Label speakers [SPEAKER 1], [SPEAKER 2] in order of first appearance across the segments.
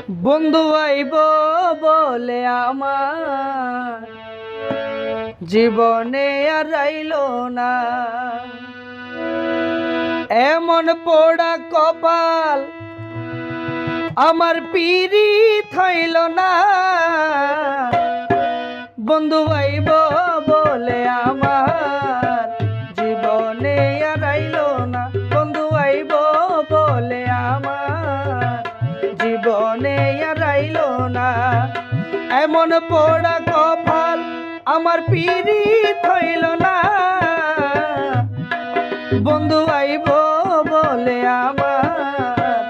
[SPEAKER 1] বন্ধু আইব বলে আমার জীবনে আর আইল না, এমন পোড়া কপাল আমার পীড়িত হইল না। বন্ধু আইব বলে আমার জীবনে আর আইল না, বন্ধু আইব বলে আমার জীবনে আর আইল না। এমন পোড়া কপাল আমার পীড়িত হইল না। বন্ধু আইব বলে আমার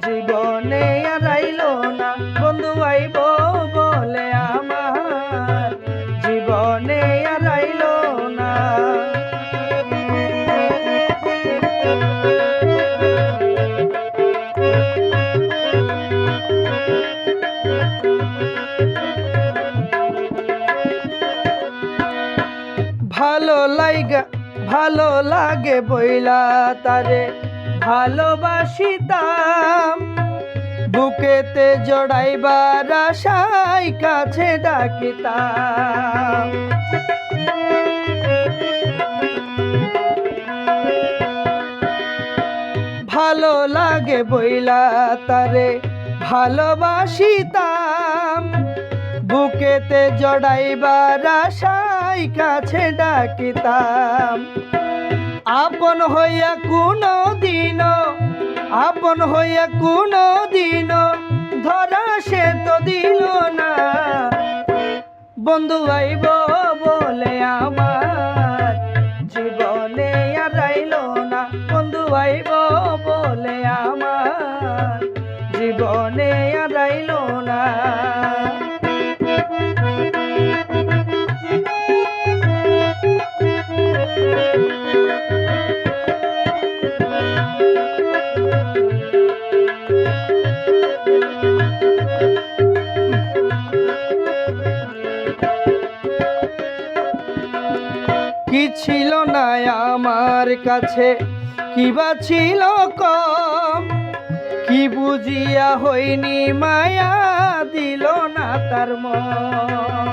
[SPEAKER 1] জীবনে আর আইল না, বন্ধু আইব বলে আমার জীবনে আর আইল না। ভালো লাগে বইলা তারে ভালোবাসিতাম, বুকেতে জড়াইবার আশায় কাছে ডাকিতাম। ভালো লাগে বইলা তারে ভালোবাসিতাম, বুকেতে জড়াইবার আশায় কাছে ডাকিতাম। আপন হইয়া কোনো দিন, আপন হইয়া কোনো দিন ধরা সে তো দিল না। বন্ধু আইব বলে আমার জীবনে আর আইল না, বন্ধু আইব বলে আমার জীবনে আর আইল না। কি ছিল না আমার কাছে, কি বা ছিল কম, কি বুঝিয়া হইনি মায়া দিল না তার মন।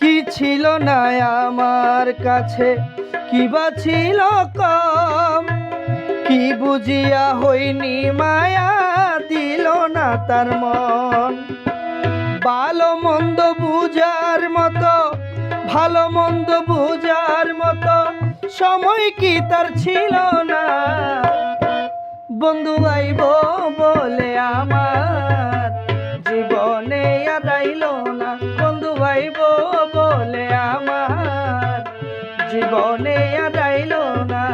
[SPEAKER 1] কি ছিল না আমার কাছে, কি বা ছিল কম, কি বুঝিয়া হইনি মায়া দিল না তার মন। ভালো মন্দ বুঝার মতো, ভালো মন্দ বুঝার মতো সময় কি তার ছিল না। বন্ধু আইব বলে আমার জীবনে আর আইল না, বন্ধু আইব বলে আমার জীবনে আর আইল না।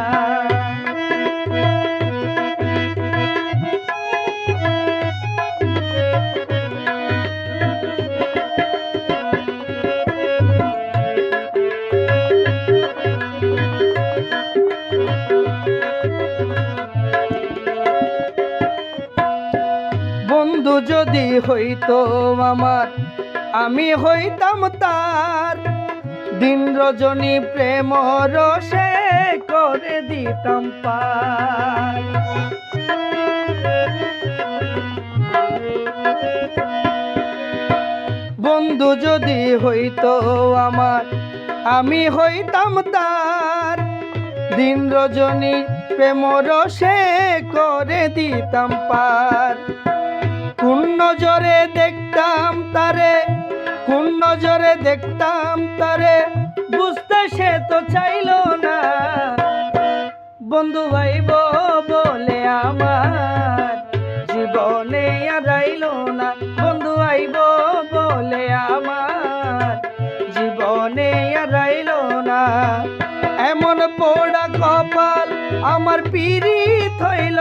[SPEAKER 1] বন্ধু যদি হইতো আমার, আমি হইতাম তার, দিন রজনী প্রেম রসে করে দিতাম পার। বন্ধু যদি হইতো আমার, আমি হইতাম তার, দিন রজনী প্রেম রসে করে দিতাম পার। কোন নজরে দেখতাম তারে, কোন নজরে দেখতাম তারে, বুঝতে সে তো চাইল না। বন্ধু আইব বলে আমার জীবনে আর আইল না, বন্ধু আইব বলে আমার জীবনে আর আইল না। এমন পোড়া কপাল আমার পীড়িত হইল